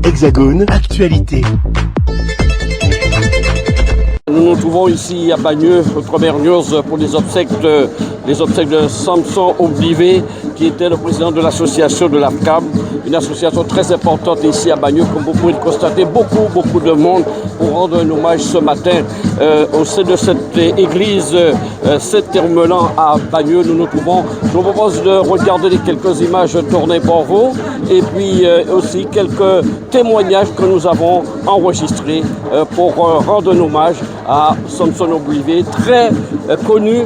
Hexagone Actualité. Nous nous trouvons ici à Bagneux, au Première News, pour les obsèques de Samson Oblivé, qui était le président de l'association de l'AFCAM, une association très importante ici à Bagneux, comme vous pouvez le constater, beaucoup de monde pour rendre un hommage ce matin au sein de cette église Saint-Hermelan à Bagneux. Nous nous trouvons. Je vous propose de regarder quelques images tournées par vous et puis aussi quelques témoignages que nous avons enregistrés pour rendre un hommage à Samson Oblivé, très connu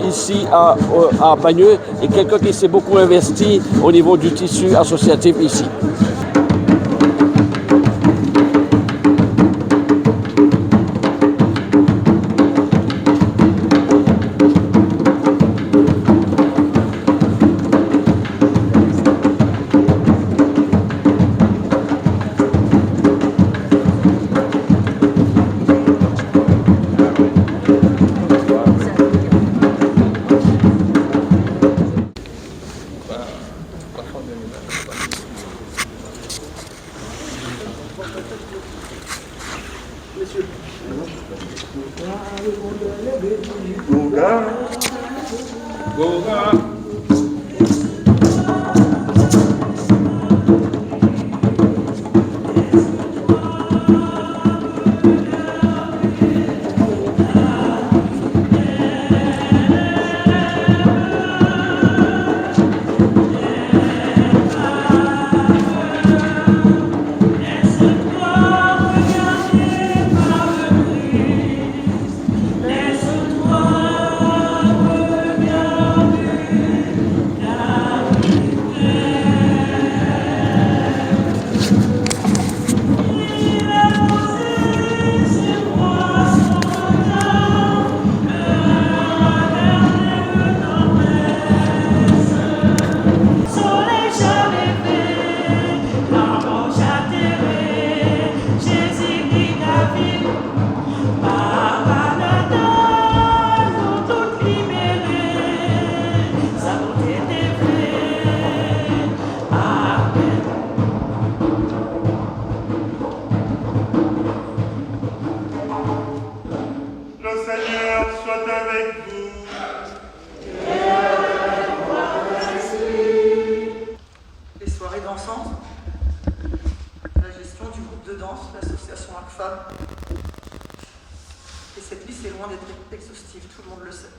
ici à Bagneux et quelqu'un qui s'est beaucoup investi au niveau du tissu associatif ici. L'association ACFAM. Et cette liste est loin d'être exhaustive, tout le monde le sait.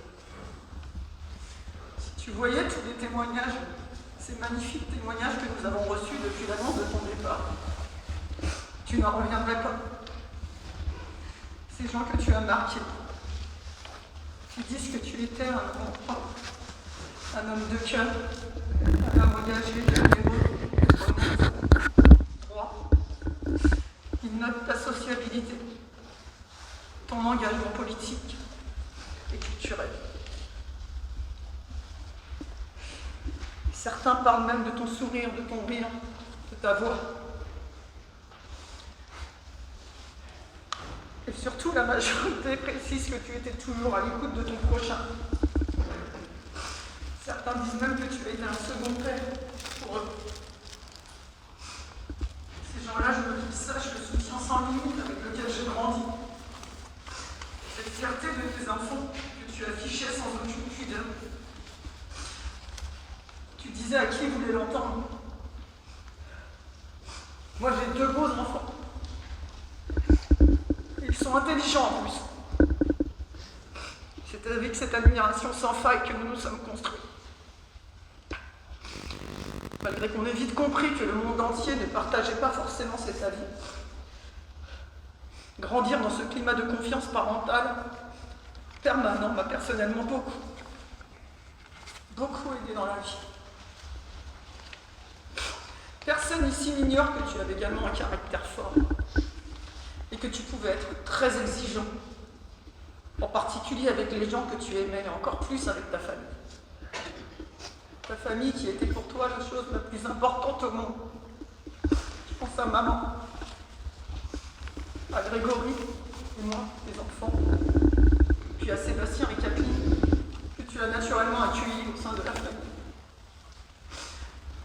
Si tu voyais tous les témoignages, ces magnifiques témoignages que nous avons reçus depuis l'annonce de ton départ, tu n'en reviendrais pas. Ces gens que tu as marqués, qui disent que tu étais un homme de cœur, un homme engagé, généreux, honnête, droit. Ils notent ta sociabilité, ton engagement politique et culturel. Certains parlent même de ton sourire, de ton rire, de ta voix. Et surtout, la majorité précise que tu étais toujours à l'écoute de ton prochain. Certains disent même que tu as été un second père pour eux. Ces gens-là, je veux qu'ils sachent le soutien sans limite avec lequel j'ai grandi. Cette fierté de tes enfants que tu affichais sans aucune pudeur. Tu disais à qui voulait l'entendre. Moi, j'ai 2 beaux enfants. Ils sont intelligents en plus. C'est avec cette admiration sans faille que nous nous sommes construits. Malgré qu'on ait vite compris que le monde entier ne partageait pas forcément cet avis. Grandir dans ce climat de confiance parentale permanent m'a personnellement beaucoup aidé dans la vie. Personne ici n'ignore que tu avais également un caractère fort et que tu pouvais être très exigeant, en particulier avec les gens que tu aimais et encore plus avec ta famille. Ta famille qui était pour toi la chose la plus importante au monde. Je pense à maman, à Grégory et moi, tes enfants, puis à Sébastien et Kathleen, que tu as naturellement accueillis au sein de la famille.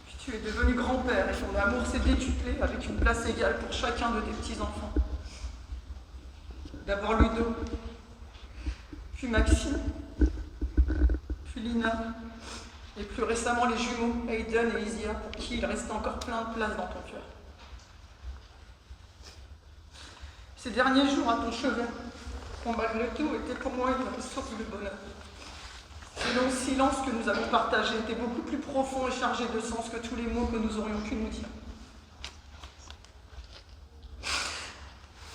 Puis Tu es devenu grand-père et ton amour s'est décuplé avec une place égale pour chacun de tes petits-enfants. D'abord Ludo, puis Maxime, puis Lina, et plus récemment les jumeaux Aiden et Isia, pour qui il reste encore plein de place dans ton cœur. Ces derniers jours à ton chevet ont malgré tout été pour moi une vraie source de bonheur. Ce long silence que nous avons partagé était beaucoup plus profond et chargé de sens que tous les mots que nous aurions pu nous dire.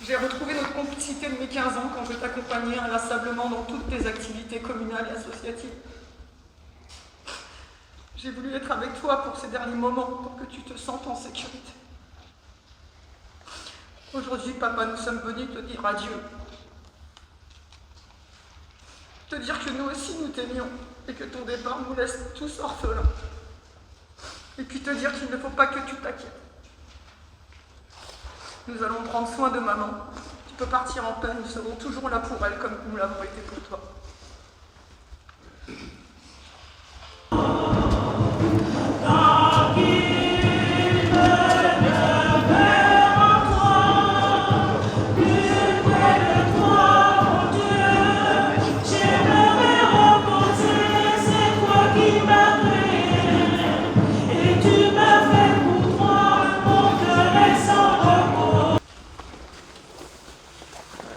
J'ai retrouvé notre complicité de mes 15 ans quand je t'accompagnais inlassablement dans toutes tes activités communales et associatives. J'ai voulu être avec toi pour ces derniers moments, pour que tu te sentes en sécurité. Aujourd'hui, papa, nous sommes venus te dire adieu. Te dire que nous aussi nous t'aimions et que ton départ nous laisse tous orphelins. Et puis te dire qu'il ne faut pas que tu t'inquiètes. Nous allons prendre soin de maman. Tu peux partir en paix, nous serons toujours là pour elle comme nous l'avons été pour toi.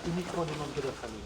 Uniquement des membres de la famille.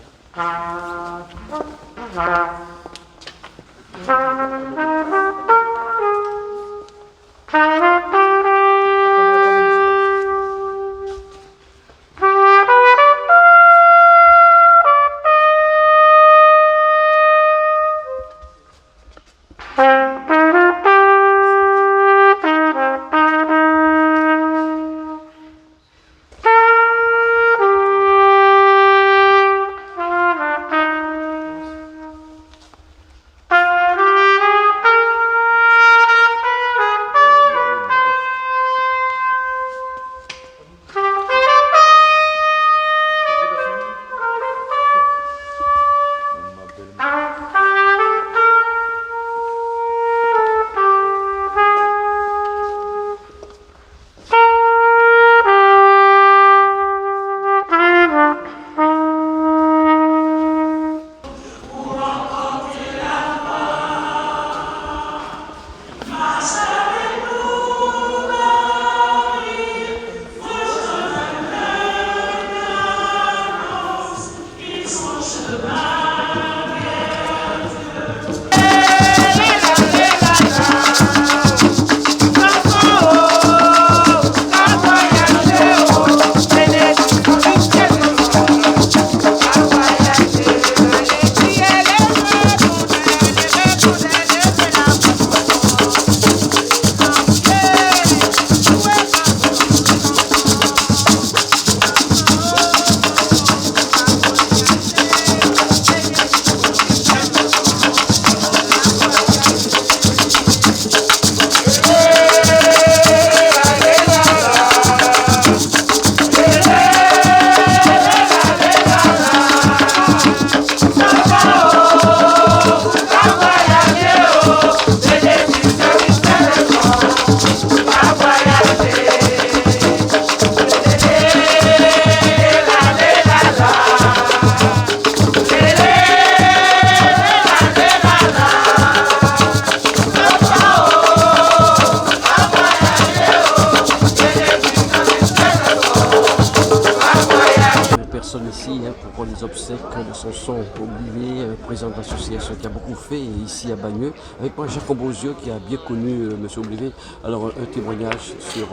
Ici pour les obsèques de Samson Olivier, président de l'association qui a beaucoup fait ici à Bagneux. Avec moi Jacques Ambrosio qui a bien connu M. Olivier. Alors un témoignage sur...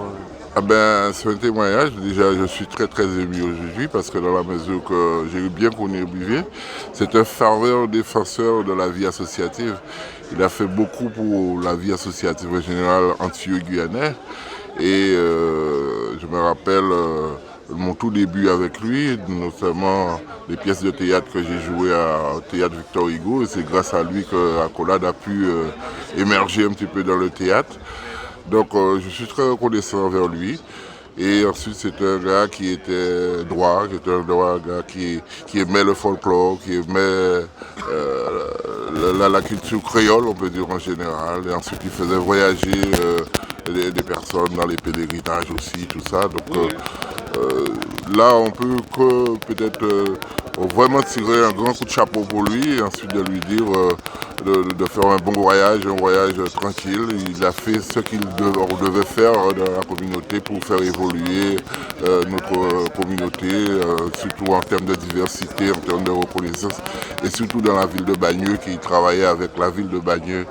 C'est un témoignage. Déjà je suis très ému aujourd'hui parce que dans la mesure que j'ai bien connu Olivier, c'est un fervent défenseur de la vie associative. Il a fait beaucoup pour la vie associative en général antillais-guyanais. Et je me rappelle mon tout début avec lui, notamment les pièces de théâtre que j'ai jouées au théâtre Victor Hugo. Et c'est grâce à lui que Accolade a pu émerger un petit peu dans le théâtre. Donc je suis très reconnaissant envers lui. Et ensuite c'est un gars qui était droit, gars qui aimait le folklore, qui aimait la culture créole, on peut dire en général. Et ensuite il faisait voyager des personnes dans les pèlerinages aussi, tout ça. Donc là, on peut que peut-être vraiment tirer un grand coup de chapeau pour lui et ensuite de lui dire de faire un bon voyage, un voyage tranquille. Il a fait ce qu'il devait faire dans la communauté pour faire évoluer notre communauté, surtout en termes de diversité, en termes de reconnaissance, et surtout dans la ville de Bagneux, qui travaillait avec la ville de Bagneux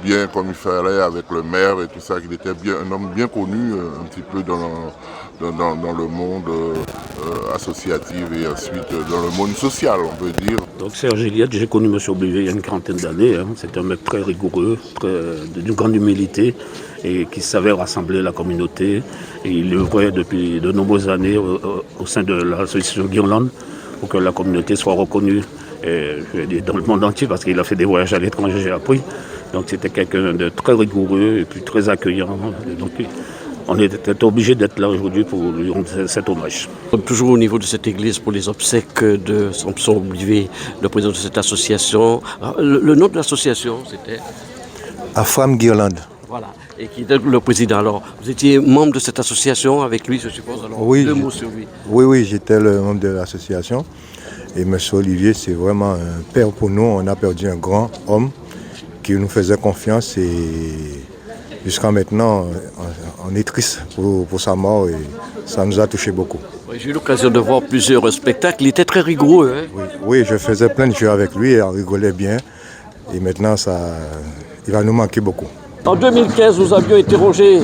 bien comme il fallait, avec le maire et tout ça, qu'il était un homme bien connu un petit peu dans le monde associatif et ensuite dans le monde social, on peut dire. Donc Serge Gilliatt, j'ai connu M. Oblivé il y a une quarantaine d'années. C'était un mec très rigoureux, d'une grande humilité et qui savait rassembler la communauté. Et il œuvrait depuis de nombreuses années au sein de l'association Guirlande pour que la communauté soit reconnue dans le monde entier, parce qu'il a fait des voyages à l'étranger, j'ai appris. Donc c'était quelqu'un de très rigoureux et puis très accueillant. Donc on était obligé d'être là aujourd'hui pour lui rendre cet hommage. Toujours au niveau de cette église pour les obsèques de Samson Oblivé, le président de cette association. Le nom de l'association, c'était Afram Guirlande. Voilà, et qui était le président. Alors, vous étiez membre de cette association avec lui, je suppose. Alors, Oui, deux mots sur lui. Oui, j'étais le membre de l'association. Et M. Olivier, c'est vraiment un père pour nous. On a perdu un grand homme qui nous faisait confiance et jusqu'à maintenant, on est triste pour sa mort et ça nous a touché beaucoup. Oui, j'ai eu l'occasion de voir plusieurs spectacles. Il était très rigoureux. Hein? Oui, je faisais plein de jeux avec lui et on rigolait bien. Et maintenant, il va nous manquer beaucoup. En 2015, nous avions interrogé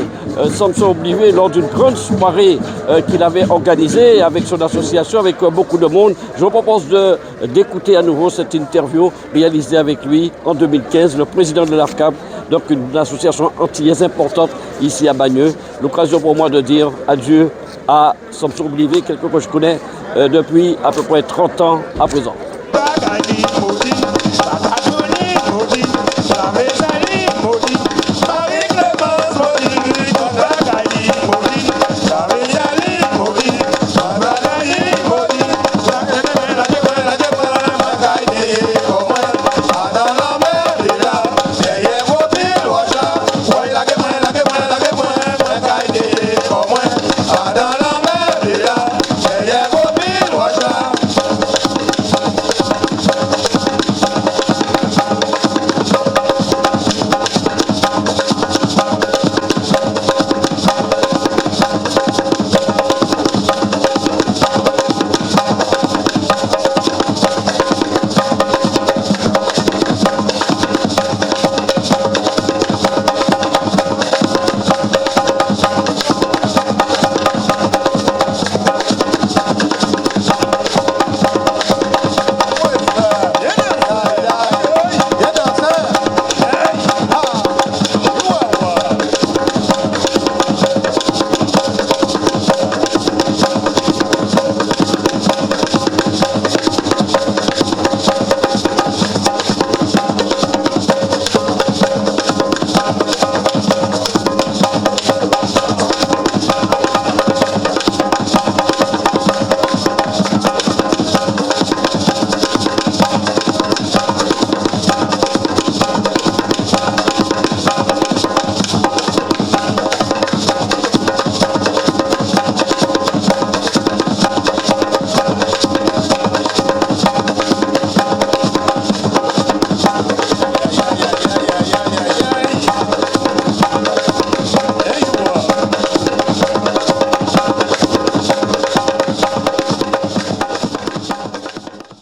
Samson Oblivé lors d'une grande soirée qu'il avait organisée avec son association, avec beaucoup de monde. Je vous propose d'écouter à nouveau cette interview réalisée avec lui en 2015, le président de l'AFCAB, donc une association antillaise importante ici à Bagneux. L'occasion pour moi de dire adieu à Samson Oblivé, quelqu'un que je connais depuis à peu près 30 ans à présent.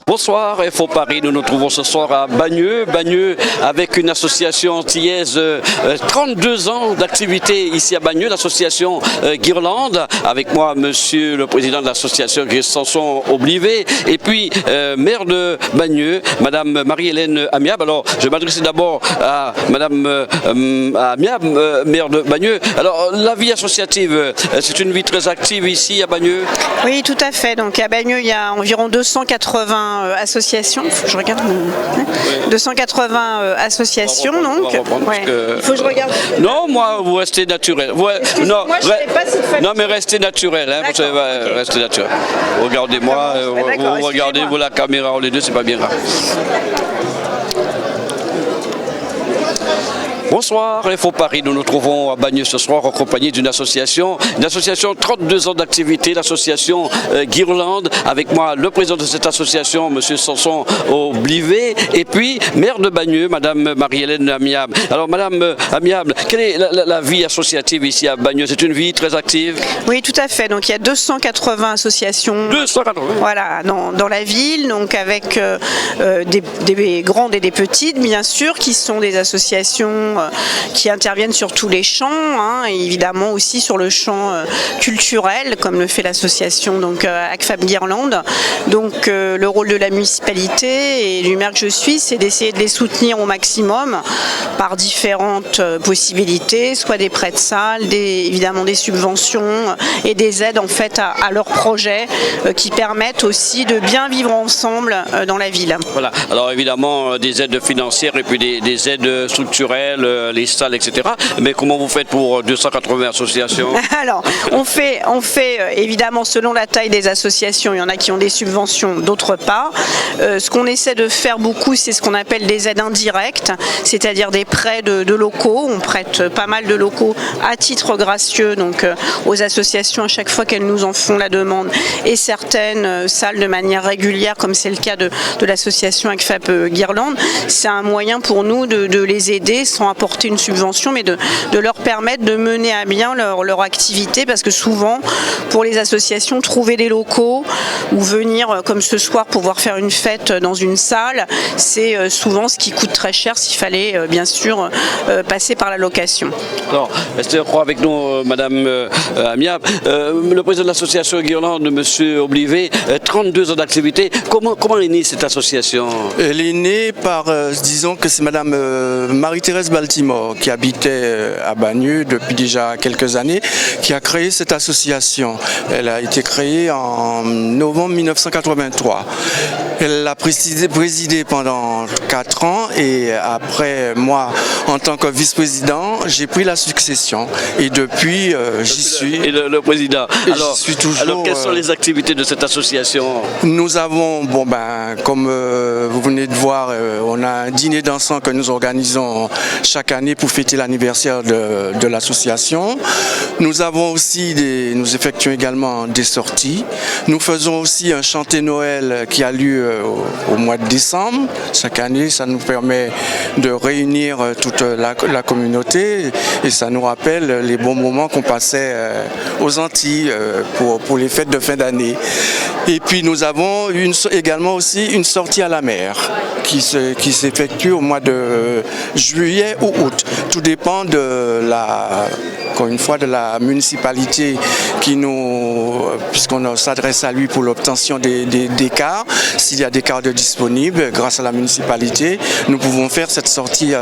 Bonsoir, Info Paris, nous nous trouvons ce soir à Bagneux. Bagneux avec une association antillaise, 32 ans d'activité ici à Bagneux, l'association Guirlande. Avec moi, monsieur le président de l'association Samson Oblivé. Et puis, maire de Bagneux, madame Marie-Hélène Amiab. Alors, je m'adresse d'abord à madame Amiab, maire de Bagneux. Alors, la vie associative, c'est une vie très active ici à Bagneux? Oui, tout à fait. Donc à Bagneux, il y a environ 280 associations. Je regarde mon... 280 associations, donc. Ouais. Il faut que je regarde. Non, moi, vous restez naturel. Non, moi, je sais pas si non, mais restez naturel. Hein, vous savez, restez naturel. Regardez-moi, vous regardez-vous la caméra, les deux, c'est pas bien grave. Bonsoir, Info Paris. Nous nous trouvons à Bagneux ce soir en compagnie d'une association 32 ans d'activité, l'association Guirlande. Avec moi, le président de cette association, M. Samson Oblivé, et puis maire de Bagneux, Mme Marie-Hélène Amiable. Alors, Mme Amiable, quelle est la vie associative ici à Bagneux? C'est une vie très active? Oui, tout à fait. Donc, il y a 280 associations. 280. Voilà, dans la ville, donc avec des grandes et des petites, bien sûr, qui sont des associations qui interviennent sur tous les champs, hein, et évidemment aussi sur le champ culturel, comme le fait l'association donc ACFAB Guirlande. Donc le rôle de la municipalité et du maire que je suis, c'est d'essayer de les soutenir au maximum par différentes possibilités, soit des prêts de salles, évidemment des subventions et des aides en fait à leurs projets qui permettent aussi de bien vivre ensemble dans la ville. Voilà, alors évidemment des aides financières et puis des aides structurelles, les salles, etc. Mais comment vous faites pour 280 associations? Alors, on fait évidemment selon la taille des associations, il y en a qui ont des subventions, d'autres pas. Ce qu'on essaie de faire beaucoup, c'est ce qu'on appelle des aides indirectes, c'est-à-dire des prêts de locaux. On prête pas mal de locaux à titre gracieux donc aux associations à chaque fois qu'elles nous en font la demande, et certaines salles de manière régulière, comme c'est le cas de l'association ACFAB Guirlande. C'est un moyen pour nous de les aider sans apporter une subvention, mais de leur permettre de mener à bien leur activité, parce que souvent, pour les associations, trouver des locaux ou venir, comme ce soir, pouvoir faire une fête dans une salle, c'est souvent ce qui coûte très cher s'il fallait, bien sûr, passer par la location. Alors, restez avec nous, Madame Amiable. Le président de l'association Guirlande, M. Oblivé, 32 ans d'activité. Comment est née cette association? Elle est née par, disons que c'est Madame Marie-Thérèse Baltimore, qui habitait à Bagneux depuis déjà quelques années, qui a créé cette association. Elle a été créée en novembre 1983. Elle l'a présidée pendant 4 ans, et après, moi, en tant que vice-président, j'ai pris la succession. Et depuis, j'y suis. Et le président. Alors, suis toujours, alors, quelles sont les activités de cette association? Nous avons, comme vous venez de voir, on a un dîner dansant que nous organisons chaque année pour fêter l'anniversaire de l'association. Nous avons aussi nous effectuons également des sorties. Nous faisons aussi un chanté Noël qui a lieu au mois de décembre. Chaque année, ça nous permet de réunir toute la communauté, et ça nous rappelle les bons moments qu'on passait aux Antilles pour les fêtes de fin d'année. Et puis nous avons également aussi une sortie à la mer qui s'effectue au mois de juillet ou août. Tout dépend encore une fois, de la municipalité puisqu'on s'adresse à lui pour l'obtention des cars. S'il y a des cars disponibles, grâce à la municipalité, nous pouvons faire cette sortie